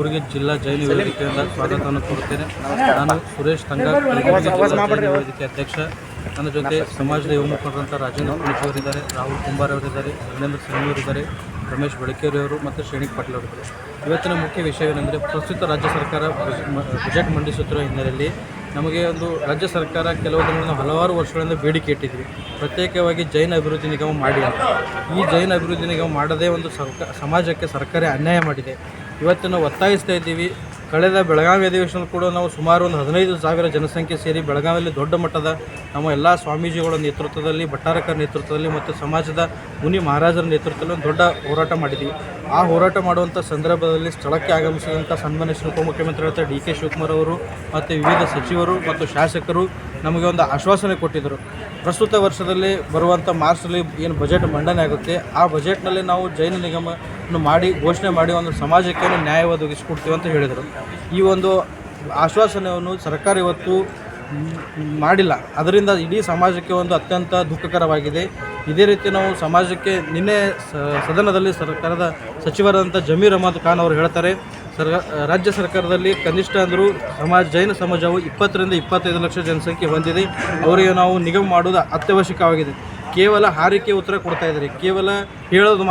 ಕಲಬುರಗಿ ಜಿಲ್ಲಾ ಜೈನ ವೇದಿಕೆಯಿಂದ ಸ್ವಾಗತವನ್ನು ಕೋರುತ್ತೇನೆ. ನಾನು ಸುರೇಶ್ ತಂಗ, ಕಲಬುರಗಿ ಜಿಲ್ಲಾ ಜೈನ ವೇದಿಕೆ ಅಧ್ಯಕ್ಷ. ನನ್ನ ಜೊತೆ ಸಮಾಜದ ಯುವ ಮುಖಂಡರಂಥ ರಾಜೇಂದ್ರ ಪುಣಿಚ್ ಅವರಿದ್ದಾರೆ, ರಾಹುಲ್ ಕುಂಬಾರ್ ಅವರಿದ್ದಾರೆ, ಧರ್ಮೇಂದ್ರ ಸಿಂಗ್ನವರಿದ್ದಾರೆ, ರಮೇಶ್ ಬೆಳಕೇರಿಯವರು ಮತ್ತು ಶ್ರೇಣಿಕ್ ಪಾಟೀಲ್ ಅವರಿದ್ದಾರೆ. ಇವತ್ತಿನ ಮುಖ್ಯ ವಿಷಯವೇನೆಂದರೆ, ಪ್ರಸ್ತುತ ರಾಜ್ಯ ಸರ್ಕಾರ ಬಜೆಟ್ ಮಂಡಿಸುತ್ತಿರುವ ಹಿನ್ನೆಲೆಯಲ್ಲಿ ನಮಗೆ ಒಂದು ರಾಜ್ಯ ಸರ್ಕಾರ ಕೆಲವು ದಿನಗಳನ್ನು ಹಲವಾರು ವರ್ಷಗಳಿಂದ ಬೇಡಿಕೆ ಇಟ್ಟಿದ್ವಿ, ಪ್ರತ್ಯೇಕವಾಗಿ ಜೈನ ಅಭಿವೃದ್ಧಿ ನಿಗಮ ಮಾಡಿ ಅಂತ. ಈ ಜೈನ ಅಭಿವೃದ್ಧಿ ನಿಗಮ ಮಾಡದೇ ಒಂದು ಸಮಾಜಕ್ಕೆ ಸರ್ಕಾರ ಅನ್ಯಾಯ ಮಾಡಿದೆ. ಇವತ್ತು ನಾವು ಒತ್ತಾಯಿಸ್ತಾ ಇದ್ದೀವಿ. ಕಳೆದ ಬೆಳಗಾವಿ ಅಧಿವೇಶನದ ಕೂಡ ನಾವು ಸುಮಾರು ಒಂದು 15,000 ಜನಸಂಖ್ಯೆ ಸೇರಿ ಬೆಳಗಾವಿಯಲ್ಲಿ ದೊಡ್ಡ ಮಟ್ಟದ ನಮ್ಮ ಎಲ್ಲ ಸ್ವಾಮೀಜಿಗಳ ನೇತೃತ್ವದಲ್ಲಿ, ಭಟ್ಟಾರಕರ ನೇತೃತ್ವದಲ್ಲಿ ಮತ್ತು ಸಮಾಜದ ಮುನಿ ಮಹಾರಾಜರ ನೇತೃತ್ವದಲ್ಲಿ ಒಂದು ದೊಡ್ಡ ಹೋರಾಟ ಮಾಡಿದ್ದೀವಿ. ಆ ಹೋರಾಟ ಮಾಡುವಂಥ ಸಂದರ್ಭದಲ್ಲಿ ಸ್ಥಳಕ್ಕೆ ಆಗಮಿಸಿದಂಥ ಸನ್ಮಾನ್ಯ ಉಪಮುಖ್ಯಮಂತ್ರಿಗಳಾದ ಡಿ ಕೆ ಶಿವಕುಮಾರ್ ಅವರು ಮತ್ತು ವಿವಿಧ ಸಚಿವರು ಮತ್ತು ಶಾಸಕರು ನಮಗೆ ಒಂದು ಆಶ್ವಾಸನೆ ಕೊಟ್ಟಿದ್ದರು. ಪ್ರಸ್ತುತ ವರ್ಷದಲ್ಲಿ ಬರುವಂಥ ಮಾರ್ಚ್ನಲ್ಲಿ ಏನು ಬಜೆಟ್ ಮಂಡನೆ ಆಗುತ್ತೆ, ಆ ಬಜೆಟ್ನಲ್ಲಿ ನಾವು ಜೈನ ನಿಗಮವನ್ನು ಮಾಡಿ ಘೋಷಣೆ ಮಾಡಿ ಒಂದು ಸಮಾಜಕ್ಕೆ ನ್ಯಾಯ ಒದಗಿಸಿಕೊಡ್ತೀವಿ ಅಂತ ಹೇಳಿದರು. ಈ ಒಂದು ಆಶ್ವಾಸನೆಯನ್ನು ಸರ್ಕಾರ ಇವತ್ತು ಮಾಡಿಲ್ಲ. ಅದರಿಂದ ಇಡೀ ಸಮಾಜಕ್ಕೆ ಒಂದು ಅತ್ಯಂತ ದುಃಖಕರವಾಗಿದೆ. ಇದೇ ರೀತಿ ನಾವು ಸಮಾಜಕ್ಕೆ ನಿನ್ನೆ ಸದನದಲ್ಲಿ ಸರ್ಕಾರದ ಸಚಿವರಾದಂಥ ಜಮೀರ್ ಅಹಮದ್ ಖಾನ್ ಅವರು ಹೇಳ್ತಾರೆ, ರಾಜ್ಯ ಸರ್ಕಾರದಲ್ಲಿ ಕನಿಷ್ಠ ಅಂದರೂ ಜೈನ ಸಮಾಜವು 20 ರಿಂದ 25 ಲಕ್ಷ ಜನಸಂಖ್ಯೆ ಹೊಂದಿದೆ. ಅವರಿಗೆ ನಾವು ನಿಗಮ ಮಾಡುವುದು ಅತ್ಯವಶ್ಯಕವಾಗಿದೆ. ಕೇವಲ ಹಾರಿಕೆ ಉತ್ತರ ಕೊಡ್ತಾ ಇದ್ದಾರೆ, ಕೇವಲ ಹೇಳೋದು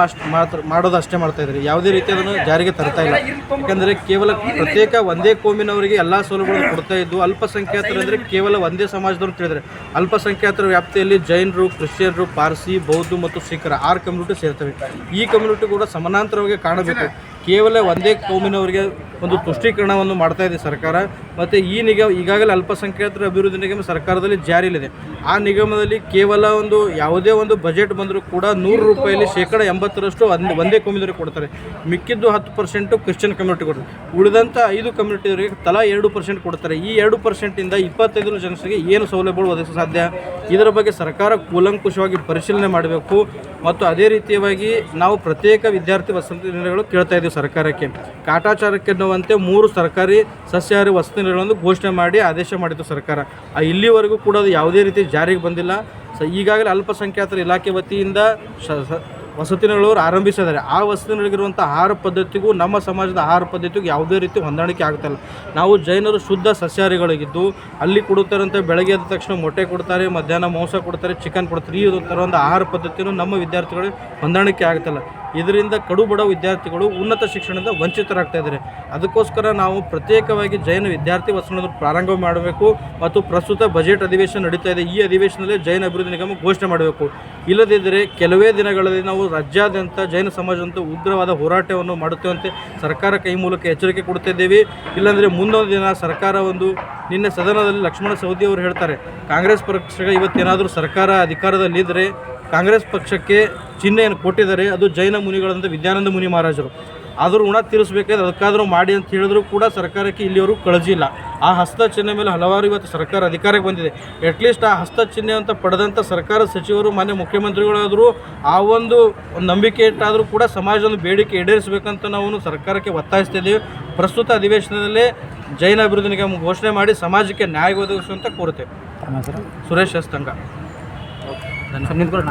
ಮಾಡೋದು ಅಷ್ಟೇ ಮಾಡ್ತಾ ಇದ್ದಾರೆ. ಯಾವುದೇ ರೀತಿ ಅದನ್ನು ಜಾರಿಗೆ ತರ್ತಾ ಇಲ್ಲ. ಯಾಕಂದರೆ ಕೇವಲ ಪ್ರತ್ಯೇಕ ಒಂದೇ ಕೋಮಿನವರಿಗೆ ಎಲ್ಲ ಸೌಲಭ್ಯಗಳನ್ನು ಕೊಡ್ತಾ ಇದ್ದು, ಅಲ್ಪಸಂಖ್ಯಾತರು ಅಂದರೆ ಕೇವಲ ಒಂದೇ ಸಮಾಜದವರು ತಿಳಿದರೆ, ಅಲ್ಪಸಂಖ್ಯಾತರ ವ್ಯಾಪ್ತಿಯಲ್ಲಿ ಜೈನರು, ಕ್ರಿಶ್ಚಿಯನ್ರು, ಪಾರ್ಸಿ, ಬೌದ್ಧ ಮತ್ತು ಸಿಖ್ಖರ 6 ಕಮ್ಯುನಿಟಿ ಸೇರ್ತವೆ. ಈ ಕಮ್ಯುನಿಟಿ ಕೂಡ ಸಮಾನಾಂತರವಾಗಿ ಕಾಣಬೇಕು. ಕೇವಲ ಒಂದೇ ಕೋಮಿನವರಿಗೆ ಒಂದು ತುಷ್ಟೀಕರಣವನ್ನು ಮಾಡ್ತಾ ಇದೆ ಸರ್ಕಾರ. ಮತ್ತು ಈ ನಿಗಮ ಈಗಾಗಲೇ ಅಲ್ಪಸಂಖ್ಯಾತರ ಅಭಿವೃದ್ಧಿ ನಿಗಮ ಸರ್ಕಾರದಲ್ಲಿ ಜಾರಿಯಲ್ಲಿದೆ. ಆ ನಿಗಮದಲ್ಲಿ ಕೇವಲ ಯಾವುದೇ ಒಂದು ಬಜೆಟ್ ಬಂದರೂ ಕೂಡ 100 ರೂಪಾಯಲ್ಲಿ 80% ಒಂದೇ ಕಮ್ಯುನಿಟಿಗೆ ಕೊಡ್ತಾರೆ. ಮಿಕ್ಕಿದ್ದು 10% ಕ್ರಿಶ್ಚಿಯನ್ ಕಮ್ಯುನಿಟಿ ಕೊಡ್ತಾರೆ. ಉಳಿದಂಥ 5 ಕಮ್ಯುನಿಟಿಯವರಿಗೆ ತಲಾ 2% ಕೊಡ್ತಾರೆ. ಈ 2%ಇಂದ 25 ಜನರಿಗೆ ಏನು ಸೌಲಭ್ಯಗಳು ಒದಗಿಸ ಸಾಧ್ಯ? ಇದರ ಬಗ್ಗೆ ಸರ್ಕಾರ ಕೂಲಂಕುಷವಾಗಿ ಪರಿಶೀಲನೆ ಮಾಡಬೇಕು. ಮತ್ತು ಅದೇ ರೀತಿಯಾಗಿ ನಾವು ಪ್ರತ್ಯೇಕ ವಿದ್ಯಾರ್ಥಿ ವಸತಿ ನಿಲಯಗಳು ಕೇಳ್ತಾ ಇದ್ದೀವಿ ಸರ್ಕಾರಕ್ಕೆ. ಕಾಟಾಚಾರಕ್ಕೆ ಎನ್ನುವಂತೆ 3 ಸರ್ಕಾರಿ ಸಸ್ಯಾಹಾರಿ ವಸತಿ ನಿಲಯಗಳನ್ನು ಘೋಷಣೆ ಮಾಡಿ ಆದೇಶ ಮಾಡಿತ್ತು ಸರ್ಕಾರ. ಇಲ್ಲಿವರೆಗೂ ಕೂಡ ಅದು ಯಾವುದೇ ರೀತಿ ಜಾರಿಗೆ ಬಂದಿಲ್ಲ. ಈಗಾಗಲೇ ಅಲ್ಪಸಂಖ್ಯಾತರ ಇಲಾಖೆ ವತಿಯಿಂದ ವಸತಿ ನಿಲಯಗಳು ಆರಂಭಿಸಿದ್ದಾರೆ. ಆ ವಸತಿ ನಿಲಯಗಿರುವಂಥ ಆಹಾರ ಪದ್ಧತಿಗೂ ನಮ್ಮ ಸಮಾಜದ ಆಹಾರ ಪದ್ಧತಿಗೂ ಯಾವುದೇ ರೀತಿ ಹೊಂದಾಣಿಕೆ ಆಗ್ತಾಯಿಲ್ಲ. ನಾವು ಜೈನರು ಶುದ್ಧ ಸಸ್ಯಾಹಾರಿಗಳಿಗಿದ್ದು ಅಲ್ಲಿ ಕೊಡುತ್ತಾರಂತ ಬೆಳಗ್ಗೆ ಎದ್ದ ತಕ್ಷಣ ಮೊಟ್ಟೆ ಕೊಡ್ತಾರೆ, ಮಧ್ಯಾಹ್ನ ಮಾಂಸ ಕೊಡ್ತಾರೆ, ಚಿಕನ್ ಕೊಡ್ತಾರೆ. ಈ ಥರ ಒಂದು ಆಹಾರ ಪದ್ಧತಿಯೂ ನಮ್ಮ ವಿದ್ಯಾರ್ಥಿಗಳಿಗೆ ಹೊಂದಾಣಿಕೆ ಆಗ್ತಾಯಿಲ್ಲ. ಇದರಿಂದ ಕಡು ಬಡ ವಿದ್ಯಾರ್ಥಿಗಳು ಉನ್ನತ ಶಿಕ್ಷಣದಿಂದ ವಂಚಿತರಾಗ್ತಾ ಇದ್ದಾರೆ. ಅದಕ್ಕೋಸ್ಕರ ನಾವು ಪ್ರತ್ಯೇಕವಾಗಿ ಜೈನ ವಿದ್ಯಾರ್ಥಿ ವಸತಿಯನ್ನು ಪ್ರಾರಂಭ ಮಾಡಬೇಕು. ಮತ್ತು ಪ್ರಸ್ತುತ ಬಜೆಟ್ ಅಧಿವೇಶನ ನಡೀತಾ ಇದೆ. ಈ ಅಧಿವೇಶನದಲ್ಲಿ ಜೈನ ಅಭಿವೃದ್ಧಿ ನಿಗಮ ಘೋಷಣೆ ಮಾಡಬೇಕು. ಇಲ್ಲದಿದ್ದರೆ ಕೆಲವೇ ದಿನಗಳಲ್ಲಿ ನಾವು ರಾಜ್ಯಾದ್ಯಂತ ಜೈನ ಸಮಾಜದಂತ ಉಗ್ರವಾದ ಹೋರಾಟವನ್ನು ಮಾಡುತ್ತೇವಂತೆ ಸರ್ಕಾರ ಕೈ ಮೂಲಕ ಎಚ್ಚರಿಕೆ ಕೊಡ್ತಿದ್ದೇವೆ. ಇಲ್ಲಾಂದರೆ ಮುಂದೊಂದು ದಿನ ಸರ್ಕಾರ ನಿನ್ನೆ ಸದನದಲ್ಲಿ ಲಕ್ಷ್ಮಣ ಸವದಿ ಅವರು ಹೇಳ್ತಾರೆ, ಕಾಂಗ್ರೆಸ್ ಪಕ್ಷ ಇವತ್ತೇನಾದರೂ ಸರ್ಕಾರ ಅಧಿಕಾರದಲ್ಲಿದ್ದರೆ ಕಾಂಗ್ರೆಸ್ ಪಕ್ಷಕ್ಕೆ ಚಿಹ್ನೆಯನ್ನು ಕೊಟ್ಟಿದ್ದಾರೆ, ಅದು ಜೈನ ಮುನಿಗಳಂತ ವಿದ್ಯಾನಂದ ಮುನಿ ಮಹಾರಾಜರು. ಆದರೂ ಋಣ ತೀರಿಸಬೇಕಾದ್ರೆ ಅದಕ್ಕಾದರೂ ಮಾಡಿ ಅಂತ ಹೇಳಿದ್ರು ಕೂಡ ಸರ್ಕಾರಕ್ಕೆ ಇಲ್ಲಿಯವರು ಕಳಜಿಲ್ಲ. ಆ ಹಸ್ತ ಚಿಹ್ನೆ ಮೇಲೆ ಹಲವಾರು ಇವತ್ತು ಸರ್ಕಾರ ಅಧಿಕಾರಕ್ಕೆ ಬಂದಿದೆ. ಅಟ್ಲೀಸ್ಟ್ ಆ ಹಸ್ತ ಚಿಹ್ನೆ ಅಂತ ಪಡೆದಂಥ ಸರ್ಕಾರ ಸಚಿವರು ಮಾನ್ಯ ಮುಖ್ಯಮಂತ್ರಿಗಳಾದರೂ ಆ ಒಂದು ನಂಬಿಕೆ ಇಟ್ಟಾದರೂ ಕೂಡ ಸಮಾಜದ ಬೇಡಿಕೆ ಈಡೇರಿಸಬೇಕಂತ ನಾವು ಸರ್ಕಾರಕ್ಕೆ ಒತ್ತಾಯಿಸ್ತಿದ್ದೀವಿ. ಪ್ರಸ್ತುತ ಅಧಿವೇಶನದಲ್ಲೇ ಜೈನ ಅಭಿವೃದ್ಧಿ ನಿಗಮ ಘೋಷಣೆ ಮಾಡಿ ಸಮಾಜಕ್ಕೆ ನ್ಯಾಯ ಒದಗಿಸುವಂತ ಕೋರುತ್ತೇವೆ. ಸುರೇಶ್ ಎಸ್ ತಂಗ. ಧನ್ಯವಾದ.